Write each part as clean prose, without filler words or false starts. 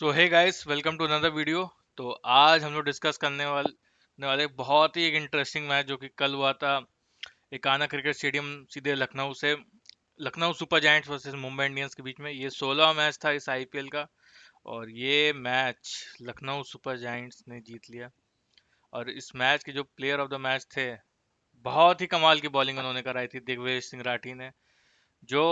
So hey guys, welcome to another video. तो आज हम लोग डिस्कस करने वाले बहुत ही एक इंटरेस्टिंग मैच जो कि कल हुआ था एकाना क्रिकेट स्टेडियम, सीधे लखनऊ से। Lucknow super giants versus Mumbai Indians के बीच में ये 16वां मैच था इस आईपीएल का। और ये मैच लखनऊ सुपर जायंट्स ने जीत लिया। और इस मैच के जो प्लेयर ऑफ द मैच थे, बहुत ही कमाल की बॉलिंग उन्होंने कराई थी दिग्विजय सिंह राठी ने। जो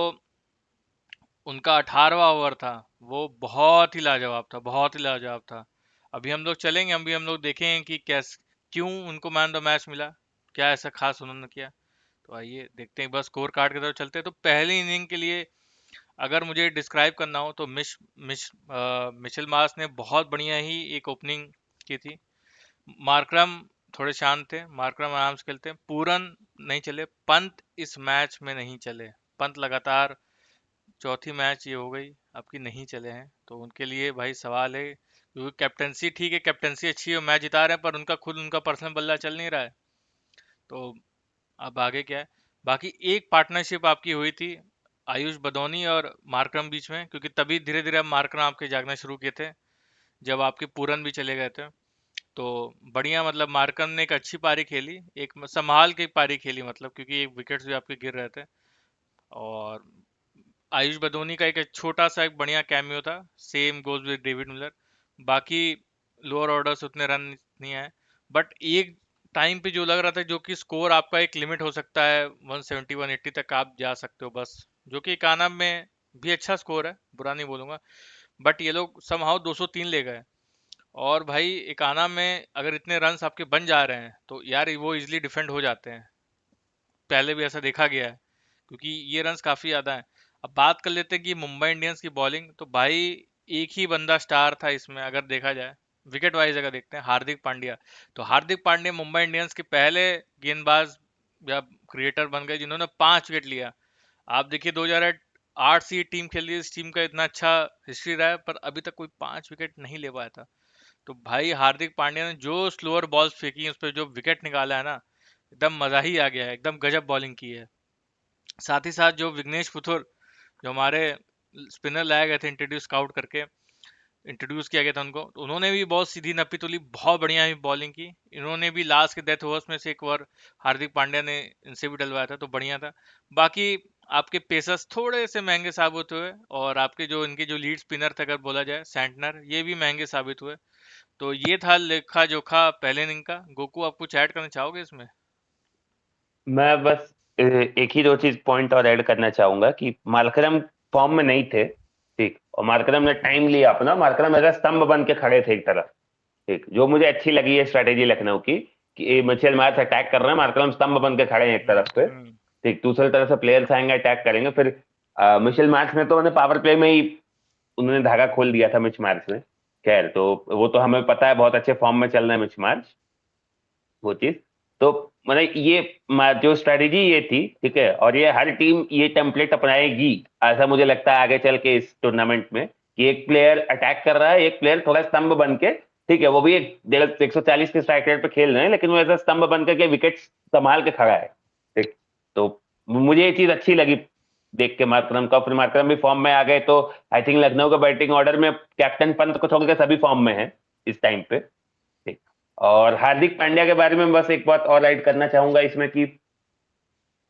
उनका 18वां ओवर था वो बहुत ही लाजवाब था, बहुत ही लाजवाब था। अभी हम लोग चलेंगे, हम लोग देखेंगे कि कैस क्यों उनको मैन द मैच मिला, क्या ऐसा खास उन्होंने किया। तो आइए देखते हैं, बस स्कोर कार्ड की तरफ चलते हैं। तो पहली इनिंग के लिए अगर मुझे डिस्क्राइब करना हो तो मिचेल मार्श ने बहुत बढ़िया ही एक ओपनिंग की थी। मार्करम थोड़े शांत थे, मार्करम आराम से खेलते हैं। पूरन नहीं चले, पंत इस मैच में नहीं चले। पंत लगातार चौथी मैच ये हो गई आपकी नहीं चले हैं, तो उनके लिए भाई सवाल है। क्योंकि कैप्टनसी ठीक है, कैप्टनसी अच्छी है, मैच जिता रहे हैं, पर उनका पर्सनल बल्ला चल नहीं रहा है। तो अब आगे क्या है। बाकी एक पार्टनरशिप आपकी हुई थी आयुष बदौनी और मार्करम बीच में, क्योंकि तभी धीरे धीरे अब मार्करम आपके जागना शुरू किए थे जब आपके पूरन भी चले गए थे। तो बढ़िया, मतलब मार्करम ने एक अच्छी पारी खेली, एक संभाल के पारी खेली, मतलब क्योंकि एक विकेट्स भी आपके गिर रहे थे। और आयुष बदोनी का एक छोटा सा एक बढ़िया कैमियो था। Same goes with David Miller. बाकी लोअर ऑर्डर से उतने रन नहीं आए। बट एक टाइम पे जो लग रहा था, जो कि स्कोर आपका एक लिमिट हो सकता है, 170 180 तक आप जा सकते हो बस, जो कि इकाना में भी अच्छा स्कोर है, बुरा नहीं बोलूंगा। बट ये लोग समहाउ 203 ले गए। और भाई इकाना में अगर इतने रन्स आपके बन जा रहे हैं तो यार वो इजिली डिफेंड हो जाते हैं। पहले भी ऐसा देखा गया है, क्योंकि ये रन्स काफी ज्यादा हैं। अब बात कर लेते हैं कि मुंबई इंडियंस की बॉलिंग, तो भाई एक ही बंदा स्टार था इसमें अगर देखा जाए, विकेट वाइज अगर देखते हैं, हार्दिक पांड्या। तो हार्दिक पांड्या मुंबई इंडियंस के पहले गेंदबाज या क्रिएटर बन गए जिन्होंने 5 विकेट लिया। आप देखिए 2008 से ये टीम खेल रही है, इस टीम का इतना अच्छा हिस्ट्री रहा है, पर अभी तक कोई 5 विकेट नहीं ले पाया था। तो भाई हार्दिक पांड्या ने जो स्लोअर बॉल्स फेंकी हैं, उस पर जो विकेट निकाला है ना, एकदम मजा ही आ गया है, एकदम गजब बॉलिंग की है। साथ ही साथ जो विघ्नेश पुथुर, जो हमारे स्पिनर लाए गए थे इंट्रोड्यूस स्काउट करके, इंट्रोड्यूस किया गया था उनको, तो उन्होंने भी बहुत सीधी नप्पी तुली, बहुत बढ़िया ही बॉलिंग की। इन्होंने भी लास्ट के डेथ ओवर्स में से एक ओवर हार्दिक पांड्या ने इनसे भी डलवाया था, तो बढ़िया था। बाकी आपके पेसर्स थोड़े से महंगे साबित हुए, और आपके जो इनके जो लीड स्पिनर थे अगर बोला जाए, सैंटनर, ये भी महंगे साबित हुए। तो ये था लेखा जोखा पहले इनिंग का। गोकू, आप कुछ ऐड करना चाहोगे इसमें? मैं बस एक ही दो चीज पॉइंट और ऐड करना चाहूंगा कि मार्करम फॉर्म में नहीं थे। ठीक, और मार्करम ने टाइम लिया अपना। मार्करम एज स्तंभ बन के खड़े थे एक तरफ। ठीक, जो मुझे अच्छी लगी है स्ट्रेटेजी लखनऊ की, कि मिचेल मार्श अटैक कर रहे हैं, मार्करम स्तंभ बन के खड़े हैं एक तरफ पे। हम्म। ठीक, दूसरी तरफ से प्लेयर्स आएंगे, अटैक करेंगे। फिर मिचेल मार्श ने तो उन्हें पावर प्ले में ही उन्होंने धागा खोल दिया था मिच मार्श ने। खैर, तो वो तो हमें पता है, बहुत अच्छे फॉर्म में चल रहे हैं मिच मार्श। वो चीज तो मतलब ये जो स्ट्रेटेजी ये थी, ठीक है, और ये हर टीम ये टेम्पलेट अपनाएगी ऐसा मुझे लगता है आगे चल के इस टूर्नामेंट में। कि एक प्लेयर अटैक कर रहा है, एक प्लेयर थोड़ा स्तंभ बन के, ठीक है, वो भी एक 140 के स्ट्राइक रेट पे खेल रहे हैं, लेकिन वो ऐसा स्तंभ बन करके विकेट संभाल के खड़ा है। ठीक, तो मुझे ये चीज अच्छी लगी देख के मार्करम का। फिर मार्करम भी फॉर्म में आ गए, तो आई थिंक लखनऊ का बैटिंग ऑर्डर में कैप्टन पंत को छोड़ के सभी फॉर्म में है इस टाइम पे। ठीक, और हार्दिक पांड्या के बारे में बस एक बात और ऐड करना चाहूंगा इसमें कि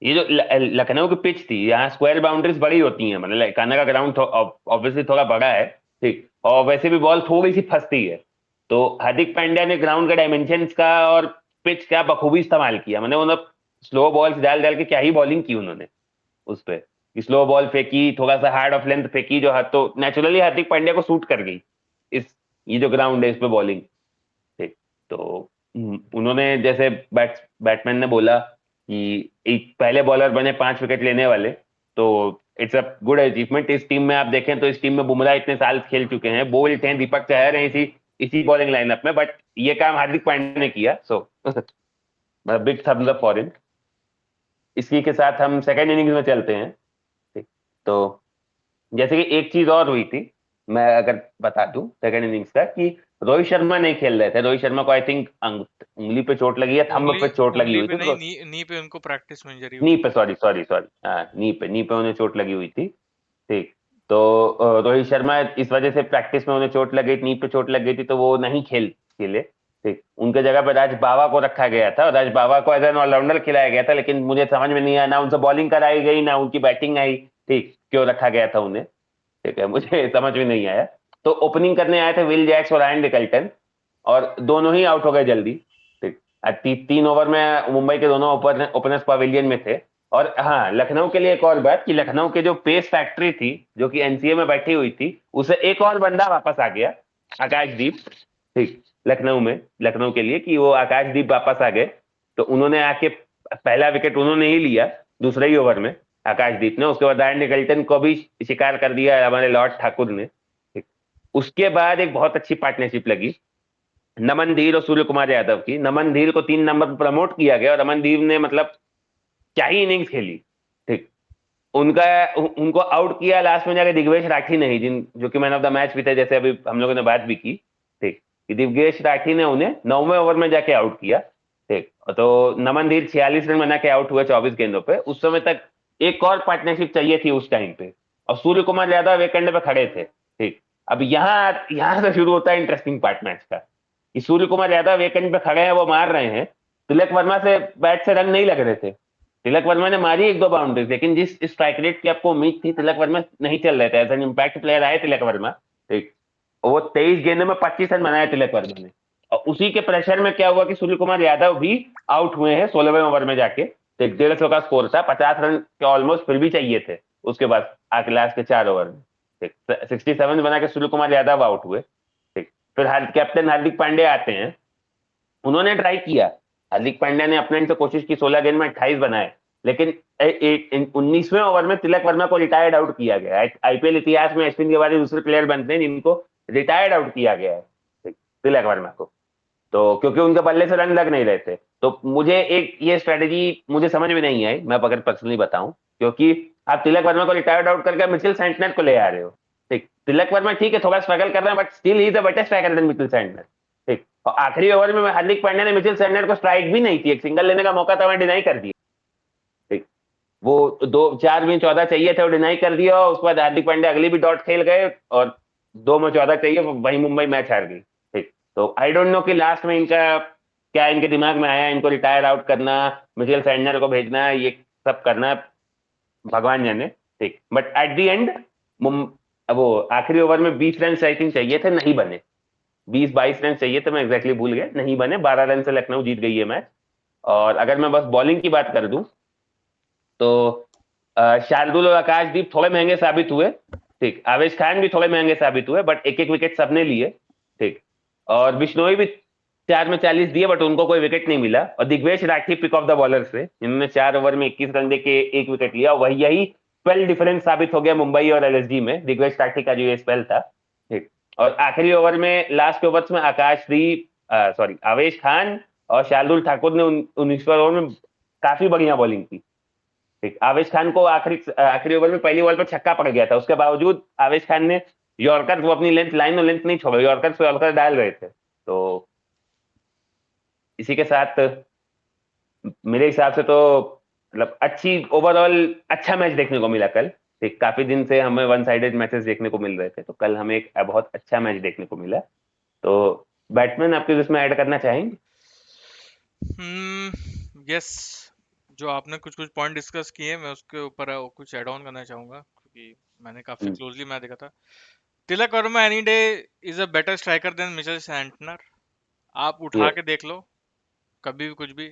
ये जो लखनऊ की पिच थी, यहाँ स्क्वायर बाउंड्रीज बड़ी होती हैं, मतलब कान्हा का ग्राउंड ऑब्वियसली थोड़ा बड़ा है। ठीक, और वैसे भी बॉल थोड़ी सी फंसती है। तो हार्दिक पांड्या ने ग्राउंड के डायमेंशंस का और पिच का बखूबी इस्तेमाल किया। मैंने उन्हें स्लो बॉल्स डाल डाल के क्या ही बॉलिंग की उन्होंने उस पे। स्लो बॉल फेंकी, थोड़ा सा हार्ड ऑफ लेंथ फेंकी, जो तो नेचुरली हार्दिक पांड्या को सूट कर गई इस ये जो ग्राउंड है इस पे बॉलिंग। ठीक, तो उन्होंने जैसे बैट्समैन ने बोला कि एक पहले बॉलर बने 5 विकेट लेने वाले। तो इट्स अ गुड अचीवमेंट। इस टीम में आप देखें तो इस टीम में बुमराह इतने साल खेल चुके हैं, बोल्ट हैं, दीपक चहर हैं इसी इसी बॉलिंग लाइनअप में, बट ये काम हार्दिक पांड्या ने किया। So big thumbs up for him. इसी के साथ हम सेकंड इनिंग्स में चलते हैं। ठीक, तो जैसे कि एक चीज और हुई थी, मैं अगर बता दूं सेकंड इनिंग्स का, कि रोहित शर्मा नहीं खेल रहे थे। रोहित शर्मा को आई थिंक उंगली पे चोट लगी है, थंब उंगली पे चोट लगी उंगली हुई पे थी। नहीं, तो नी पे उनको प्रैक्टिस में इंजरी नी हुई पे, थी। सॉरी सॉरी सॉरी, हाँ, नी पे उन्हें चोट लगी हुई थी। ठीक, तो रोहित शर्मा इस वजह से प्रैक्टिस में उन्हें चोट लग गई, नी पे चोट लग गई थी, तो वो नहीं खेले। ठीक, उनके जगह पे राज बावा को रखा गया था, राज बावा को एज एन ऑलराउंडर खिलाया गया था, लेकिन मुझे समझ में नहीं आया, ना उनसे बॉलिंग कराई गई ना उनकी बैटिंग आई। ठीक, क्यों रखा गया था उन्हें, ठीक है, मुझे समझ में नहीं आया। तो ओपनिंग करने आए थे विल जैक्स और एंड रिकल्टन, और दोनों ही आउट हो गए जल्दी। ठीक, 3 ओवर में मुंबई के दोनों ओपनर्स पवेलियन में थे। और हाँ, लखनऊ के लिए एक और बात कि लखनऊ के जो पेस फैक्ट्री थी, जो कि एनसीए में बैठी हुई थी, उसे एक और बंदा वापस आ गया, आकाशदीप। ठीक, लखनऊ के लिए कि वो आकाशदीप वापस आ गए, तो उन्होंने आके पहला विकेट उन्होंने ही लिया दूसरे ही ओवर में, आकाशदीप ने। उसके बाद रैंडी गल्टन को भी शिकार कर दिया हमारे लॉर्ड ठाकुर ने। ठीक, उसके बाद एक बहुत अच्छी पार्टनरशिप लगी नमन धीर और सूर्य कुमार यादव की। नमन धीर को 3 नंबर पर प्रमोट किया गया, और नमन धीर ने मतलब क्या ही इनिंग्स खेली। ठीक, उनका उनको आउट किया लास्ट में जाके दिग्वेश राठी ने ही, जिन जो कि मैन ऑफ द मैच भी थे, जैसे अभी हम लोगों ने बात भी की। ठीक, कि दिग्वेश राठी ने उन्हें 9वें ओवर में जाके आउट किया। ठीक, तो नमन धीर 46 रन बना के आउट हुए 24 गेंदों पे। उस समय तक एक और पार्टनरशिप चाहिए थी उस टाइम पे, और सूर्य कुमार यादव एक एंड पे खड़े थे। ठीक, अब यहाँ यहाँ से शुरू होता है इंटरेस्टिंग पार्ट मैच का, कि सूर्य कुमार यादव एक एंड पे खड़े हैं, वो मार रहे हैं। तिलक वर्मा से बैट से रन नहीं लग रहे थे, तिलक वर्मा ने मारी 1-2 बाउंड्रीज, लेकिन जिस स्ट्राइक रेट की आपको उम्मीद थी, तिलक वर्मा नहीं चल रहे थे, एज एन इम्पैक्ट प्लेयर आए तिलक वर्मा। ठीक, वो 23 गेंदों में 25 रन बनाए तिलक वर्मा ने। और उसी के प्रेशर में क्या हुआ कि सूर्य कुमार यादव भी आउट हुए हैं 16वें ओवर में जाके। तो 150 का स्कोर था, 50 रन के ऑलमोस्ट फिर भी चाहिए थे उसके बाद आके लास्ट के 4 ओवर में। ठीक, 67 बना के सूर्य कुमार यादव आउट हुए। ठीक, फिर कैप्टन हार्दिक पांड्या आते हैं, उन्होंने ट्राई किया। हार्दिक पांड्या ने अपने एंड से कोशिश की, 16 गेंद में 28 बनाए, लेकिन 19वें ओवर में तिलक वर्मा को रिटायर्ड आउट किया गया। आईपीएल इतिहास में अश्विन के बाद दूसरे प्लेयर बनते हैं जिनको रिटायर्ड आउट किया गया है, तिलक वर्मा को। तो क्योंकि उनके बल्ले से रन लग नहीं रहे थे। तो मुझे एक ये स्ट्रेटेजी मुझे समझ में नहीं आई, मैं अगर पर्सनली बताऊं, क्योंकि आप तिलक वर्मा को रिटायर्ड आउट करके मिचेल सैंटनर को ले आ रहे हो। ठीक, तिलक वर्मा ठीक है, थोड़ा स्ट्रगल कर रहे हैं, but still he is a better striker than Mitchell Santner. ठीक, और आखिरी ओवर में हार्दिक पांड्या ने मिचेल सैंटनर को स्ट्राइक भी नहीं थी, एक सिंगल लेने का मौका था, वहां डिनाई कर दिया। ठीक, वो 4 में 14 चाहिए थे, वो डिनाई कर दिया, और उसके बाद हार्दिक पांड्या अगली भी डॉट खेल गए, और 2 में 14 चाहिए, वही मुंबई मैच हार गई। ठीक, तो आई डोंट नो कि लास्ट में इनका क्या इनके दिमाग में आया, इनको रिटायर आउट करना, मिचेल सैंटनर को भेजना, ये सब करना, भगवान जाने। ठीक, बट एट द एंड वो आखिरी ओवर में 20 रन आई थिंक चाहिए थे, नहीं बने। 20-22 रन चाहिए थे, मैं एग्जैक्टली भूल गया, नहीं बने। 12 रन से लखनऊ जीत गई है मैच। और अगर मैं बस बॉलिंग की बात कर दूं, तो शार्दुल और आकाशदीप थोड़े महंगे साबित हुए। ठीक, आवेश खान भी थोड़े महंगे साबित हुए, बट एक एक विकेट सबने लिए। ठीक, और बिश्नोई भी 4 में 40 दिए, बट उनको कोई विकेट नहीं मिला। और Digvesh Rathi pick of the bowler से, जिन्होंने 4 ओवर में 21 रन देके एक विकेट लिया, वही यही स्पेल डिफरेंस साबित हो गया मुंबई और एलएसजी में, दिग्वेश राठी का जो ये स्पेल था। ठीक, और आखिरी ओवर में लास्ट ओवर्स में आकाशदीप, सॉरी, आवेश खान और शार्दुल ठाकुर ने 19वें ओवर में काफी बढ़िया बॉलिंग की। ठीक, आवेश खान को आखिरी आखिरी ओवर में पहली बॉल पर छक्का पड़ गया था, उसके बावजूद आवेश खान ने यॉर्कर, वो अपनी लेंथ, लाइन और लेंथ नहीं छोड़ा, यॉर्कर पे यॉर्कर डाल रहे थे। तो इसी के साथ मेरे हिसाब से तो मतलब अच्छी ओवरऑल अच्छा मैच देखने को मिला कल। ठीक, काफी दिन से हमें वन साइडेड मैचेस देखने को मिल रहे थे, तो कल हमें एक बहुत अच्छा मैच देखने को मिला। तो बैट्समैन आपके इसमें ऐड करना चाहेंगे? यस, जो आपने कुछ कुछ पॉइंट डिस्कस किए, मैं उसके ऊपर कुछ ऐड ऑन करना चाहूंगा, क्योंकि मैंने काफी हम्म, क्लोजली मैच देखा था। Tilak Varma any day is a better striker than Mitchell Santner. आप उठा यस। के देख लो, कभी भी कुछ भी।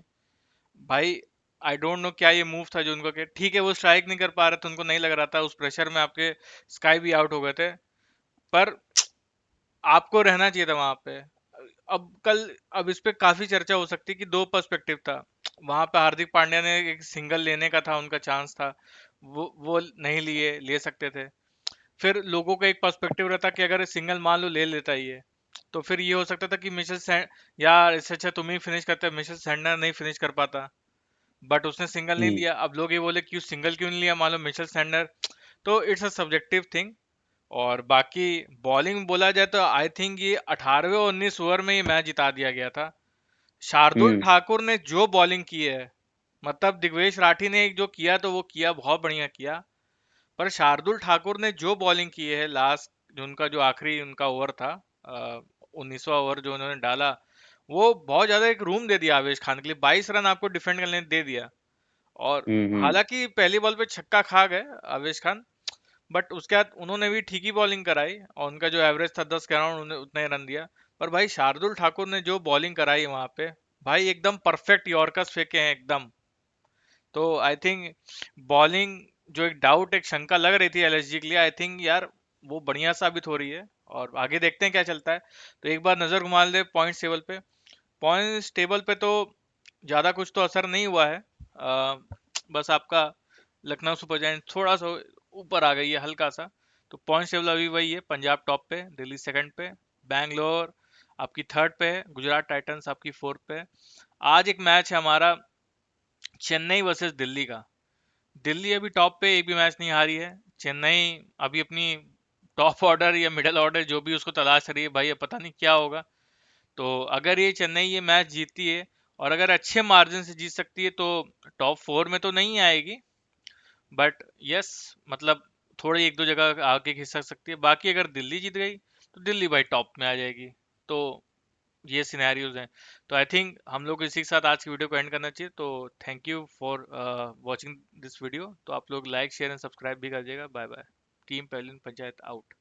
भाई, आई डोंट नो क्या ये मूव था जो उनको के, ठीक है वो स्ट्राइक नहीं कर पा रहे थे, उनको नहीं लग रहा था, उस प्रेशर में आपके स्काई भी आउट हो गए थे, पर आपको रहना चाहिए था वहां पे। अब कल, अब इस पे काफी चर्चा हो सकती है कि दो पर्सपेक्टिव था। वहां पे हार्दिक पांड्या ने एक सिंगल लेने का था, उनका चांस था, वो नहीं लिए, ले सकते थे। फिर लोगों का एक पर्सपेक्टिव रहता कि अगर सिंगल मान लो ले लेता ये, तो फिर ये हो सकता था कि यार इससे अच्छा तुम ही फिनिश करते, मिशेल सैंटनर नहीं फिनिश कर पाता, बट उसने सिंगल नहीं हम्म, लिया। अब लोग ये बोले क्यों सिंगल क्यों नहीं लिया, मान लो मिचेल सैंटनर। तो इट्स अ सब्जेक्टिव थिंग। और बाकी बॉलिंग बोला जाए तो आई थिंक ये 18वें और 19 ओवर में ये मैच जिता दिया गया था। शार्दुल हम्म, ठाकुर ने जो बॉलिंग की है, मतलब दिग्वेश राठी ने जो किया तो वो किया, बहुत बढ़िया किया। पर शार्दुल ठाकुर ने जो बॉलिंग की है लास्ट, जो उनका जो आखिरी उनका ओवर था, 19वां ओवर जो उन्होंने डाला, वो बहुत ज्यादा एक रूम दे दिया आवेश खान के लिए। 22 रन आपको डिफेंड करने दे दिया। और हम्म। हालांकि पहली बॉल पे छक्का खा गए आवेश खान, बट उसके बाद उन्होंने भी ठीक ही बॉलिंग कराई और उनका जो एवरेज था 10 के अराउंड, उन्होंने उतना ही रन दिया। पर भाई शार्दुल ठाकुर ने जो बॉलिंग कराई वहां पे, भाई एकदम परफेक्ट यॉर्कर्स फेंके हैं एकदम। तो आई थिंक बॉलिंग, जो एक डाउट, एक शंका लग रही थी एलएसजी के लिए, आई थिंक यार वो बढ़िया साबित हो रही है। और आगे देखते हैं क्या चलता है। तो एक बार नजर घुमा ले पॉइंट्स टेबल पे। पॉइंट्स टेबल पे तो ज्यादा कुछ तो असर नहीं हुआ है। बस आपका लखनऊ सुपर जायंट थोड़ा सा ऊपर आ गई है हल्का सा। तो पॉइंट्स टेबल अभी वही है, पंजाब टॉप पे, दिल्ली सेकंड पे, बैंगलोर आपकी थर्ड पे है, गुजरात टाइटंस आपकी फोर्थ पे है। आज एक मैच है हमारा, चेन्नई वर्सेस दिल्ली का। दिल्ली अभी टॉप पे, एक भी मैच नहीं हारी है। चेन्नई अभी अपनी टॉप ऑर्डर या मिडिल ऑर्डर जो भी उसको तलाश रही है भाई, अब पता नहीं क्या होगा। तो अगर ये चेन्नई ये मैच जीतती है और अगर अच्छे मार्जिन से जीत सकती है तो टॉप 4 में तो नहीं आएगी, बट यस, मतलब थोड़ी एक दो जगह आगे खिसक सकती है। बाकी अगर दिल्ली जीत गई तो दिल्ली भाई टॉप में आ जाएगी। तो ये सिनेरियोज हैं। तो आई थिंक हम लोग इसी के साथ आज की वीडियो को एंड करना चाहिए। तो thank you for watching this video. तो आप लोग लाइक शेयर एंड सब्सक्राइब भी कर दीजिएगा। Bye bye. टीम पहलवान पंचायत आउट।